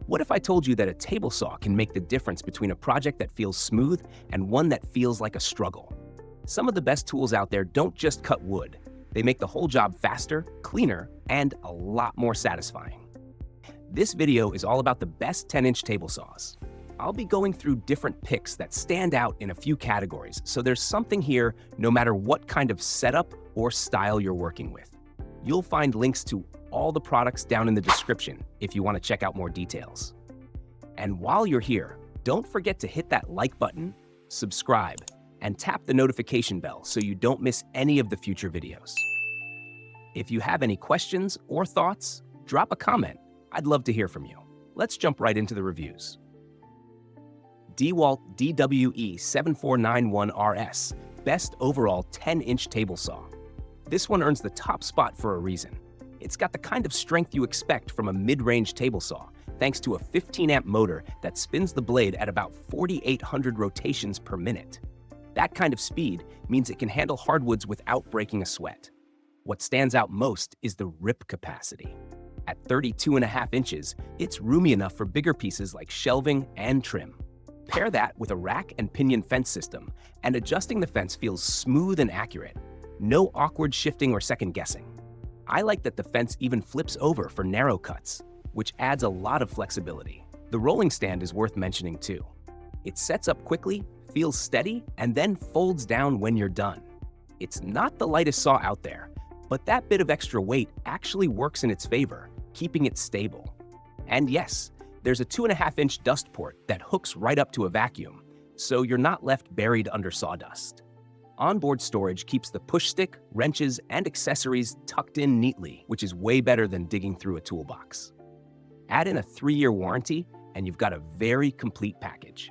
What if I told you that a table saw can make the difference between a project that feels smooth and one that feels like a struggle? Some of the best tools out there don't just cut wood. They make the whole job faster, cleaner, and a lot more satisfying. This video is all about the best 10-inch table saws. I'll be going through different picks that stand out in a few categories, so there's something here no matter what kind of setup or style you're working with. You'll find links to all the products down in the description if you want to check out more details. And while you're here, don't forget to hit that like button, subscribe, and tap the notification bell so you don't miss any of the future videos. If you have any questions or thoughts, drop a comment. I'd love to hear from you. Let's jump right into the reviews. DeWalt DWE 7491RS, best overall 10-inch table saw. This one earns the top spot for a reason. It's got the kind of strength you expect from a mid-range table saw, thanks to a 15-amp motor that spins the blade at about 4,800 rotations per minute. That kind of speed means it can handle hardwoods without breaking a sweat. What stands out most is the rip capacity. At 32.5 inches, it's roomy enough for bigger pieces like shelving and trim. Pair that with a rack and pinion fence system, and adjusting the fence feels smooth and accurate. No awkward shifting or second guessing. I like that the fence even flips over for narrow cuts, which adds a lot of flexibility. The rolling stand is worth mentioning too. It sets up quickly, feels steady, and then folds down when you're done. It's not the lightest saw out there, but that bit of extra weight actually works in its favor, keeping it stable. And yes, there's a 2.5-inch dust port that hooks right up to a vacuum, so you're not left buried under sawdust. Onboard storage keeps the push stick, wrenches, and accessories tucked in neatly, which is way better than digging through a toolbox. Add in a 3-year warranty, and you've got a very complete package.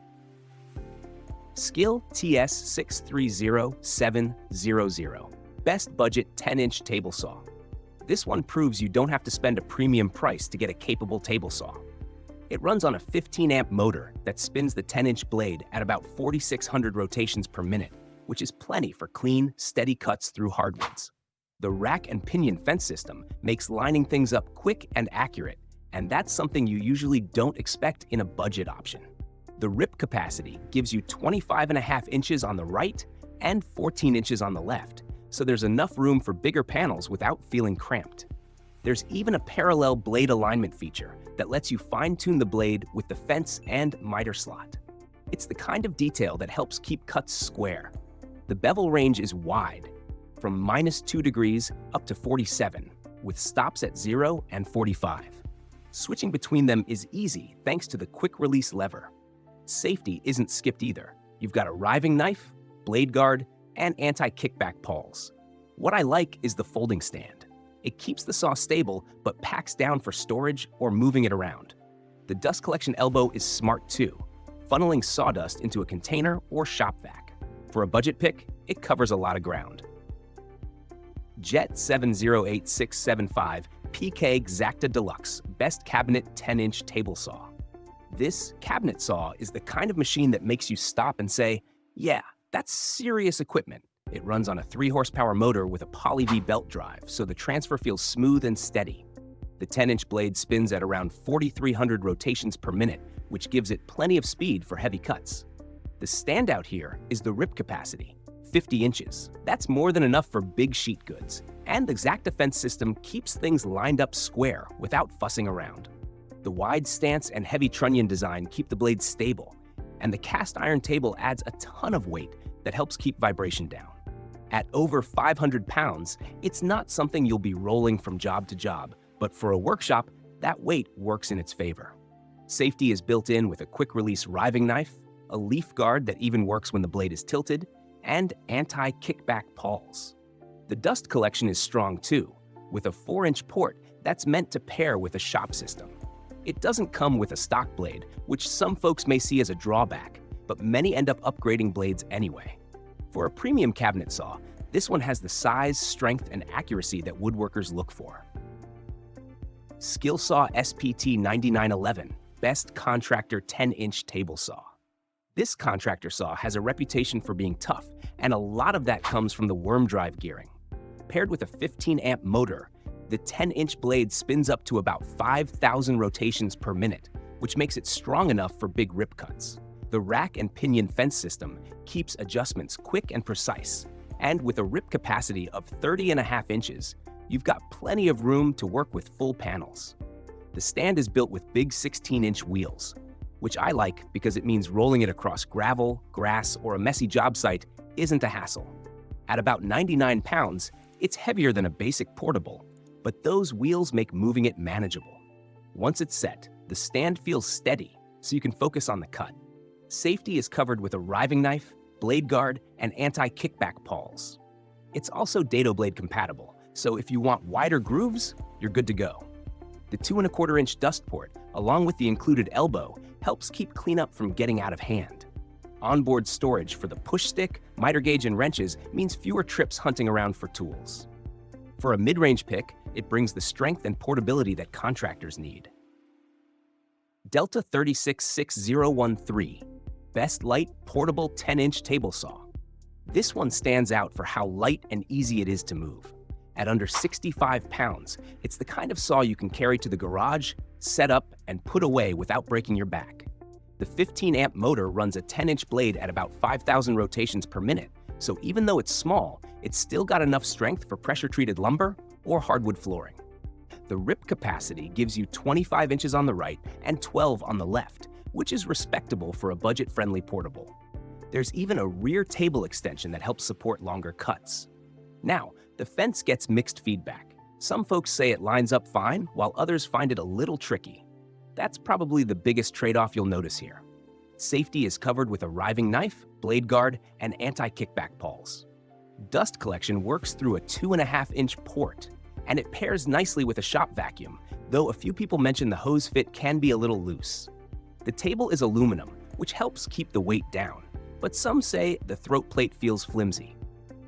Skil TS630700, best budget 10-inch table saw. This one proves you don't have to spend a premium price to get a capable table saw. It runs on a 15-amp motor that spins the 10-inch blade at about 4,600 rotations per minute, which is plenty for clean, steady cuts through hardwoods. The rack and pinion fence system makes lining things up quick and accurate, and that's something you usually don't expect in a budget option. The rip capacity gives you 25.5 inches on the right and 14 inches on the left, so there's enough room for bigger panels without feeling cramped. There's even a parallel blade alignment feature that lets you fine-tune the blade with the fence and miter slot. It's the kind of detail that helps keep cuts square. The bevel range is wide, from -2 degrees up to 47, with stops at 0 and 45. Switching between them is easy thanks to the quick-release lever. Safety isn't skipped either. You've got a riving knife, blade guard, and anti-kickback pawls. What I like is the folding stand. It keeps the saw stable but packs down for storage or moving it around. The dust collection elbow is smart too, funneling sawdust into a container or shop vac. For a budget pick, it covers a lot of ground. Jet 708675 PK Exacta Deluxe Best Cabinet 10-inch Table Saw. This cabinet saw is the kind of machine that makes you stop and say, yeah, that's serious equipment. It runs on a 3-horsepower motor with a Poly-V belt drive, so the transfer feels smooth and steady. The 10-inch blade spins at around 4,300 rotations per minute, which gives it plenty of speed for heavy cuts. The standout here is the rip capacity, 50 inches. That's more than enough for big sheet goods, and the Exacta fence system keeps things lined up square without fussing around. The wide stance and heavy trunnion design keep the blade stable, and the cast iron table adds a ton of weight that helps keep vibration down. At over 500 pounds, it's not something you'll be rolling from job to job, but for a workshop, that weight works in its favor. Safety is built in with a quick-release riving knife, a leaf guard that even works when the blade is tilted, and anti-kickback pawls. The dust collection is strong too, with a 4-inch port that's meant to pair with a shop system. It doesn't come with a stock blade, which some folks may see as a drawback, but many end up upgrading blades anyway. For a premium cabinet saw, this one has the size, strength, and accuracy that woodworkers look for. Skil Saw SPT 9911, Best Contractor 10-inch Table Saw. This contractor saw has a reputation for being tough, and a lot of that comes from the worm drive gearing. Paired with a 15-amp motor, the 10-inch blade spins up to about 5,000 rotations per minute, which makes it strong enough for big rip cuts. The rack and pinion fence system keeps adjustments quick and precise, and with a rip capacity of 30.5 inches, you've got plenty of room to work with full panels. The stand is built with big 16-inch wheels, which I like because it means rolling it across gravel, grass, or a messy job site isn't a hassle. At about 99 pounds, it's heavier than a basic portable, but those wheels make moving it manageable. Once it's set, the stand feels steady, so you can focus on the cut. Safety is covered with a riving knife, blade guard, and anti-kickback pawls. It's also dado blade compatible, so if you want wider grooves, you're good to go. The 2¼ inch dust port, along with the included elbow, helps keep cleanup from getting out of hand. Onboard storage for the push stick, miter gauge, and wrenches means fewer trips hunting around for tools. For a mid-range pick, it brings the strength and portability that contractors need. Delta 366013, Best Light Portable 10-inch Table Saw. This one stands out for how light and easy it is to move. At under 65 pounds, it's the kind of saw you can carry to the garage, set up, and put away without breaking your back. The 15-amp motor runs a 10-inch blade at about 5,000 rotations per minute, so even though it's small, it's still got enough strength for pressure-treated lumber or hardwood flooring. The rip capacity gives you 25 inches on the right and 12 on the left, which is respectable for a budget-friendly portable. There's even a rear table extension that helps support longer cuts. Now, the fence gets mixed feedback. Some folks say it lines up fine, while others find it a little tricky. That's probably the biggest trade-off you'll notice here. Safety is covered with a riving knife, blade guard, and anti-kickback pawls. Dust collection works through a 2.5-inch port, and it pairs nicely with a shop vacuum, though a few people mention the hose fit can be a little loose. The table is aluminum, which helps keep the weight down, but some say the throat plate feels flimsy.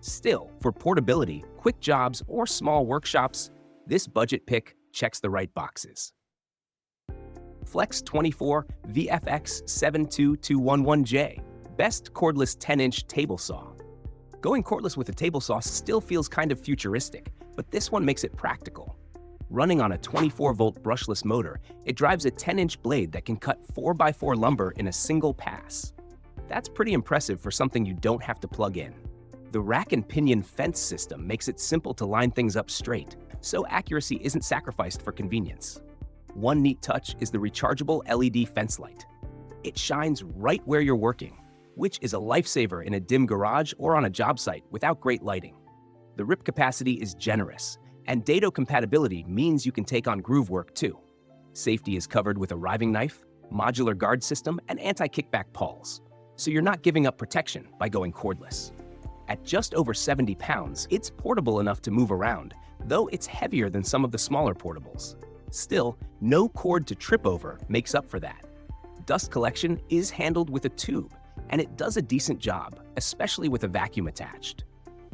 Still, for portability, quick jobs, or small workshops, this budget pick checks the right boxes. Flex 24 VFX 72211J, Best Cordless 10-inch Table Saw. Going cordless with a table saw still feels kind of futuristic, but this one makes it practical. Running on a 24-volt brushless motor, it drives a 10-inch blade that can cut 4x4 lumber in a single pass. That's pretty impressive for something you don't have to plug in. The rack and pinion fence system makes it simple to line things up straight, so accuracy isn't sacrificed for convenience. One neat touch is the rechargeable LED fence light. It shines right where you're working, which is a lifesaver in a dim garage or on a job site without great lighting. The rip capacity is generous, and dado compatibility means you can take on groove work too. Safety is covered with a riving knife, modular guard system, and anti-kickback pawls, so you're not giving up protection by going cordless. At just over 70 pounds, it's portable enough to move around, though it's heavier than some of the smaller portables. Still, no cord to trip over makes up for that. Dust collection is handled with a tube, and it does a decent job, especially with a vacuum attached.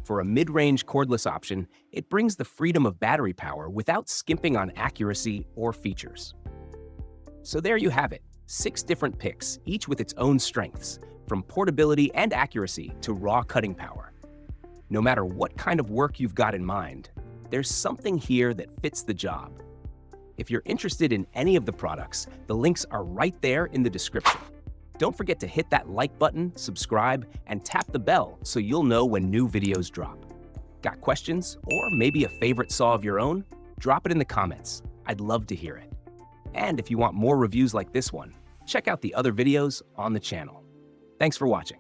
For a mid-range cordless option, it brings the freedom of battery power without skimping on accuracy or features. So there you have it, 6 different picks, each with its own strengths, from portability and accuracy to raw cutting power. No matter what kind of work you've got in mind, there's something here that fits the job. If you're interested in any of the products, the links are right there in the description. Don't forget to hit that like button, subscribe, and tap the bell so you'll know when new videos drop. Got questions or maybe a favorite saw of your own? Drop it in the comments. I'd love to hear it. And if you want more reviews like this one, check out the other videos on the channel. Thanks for watching.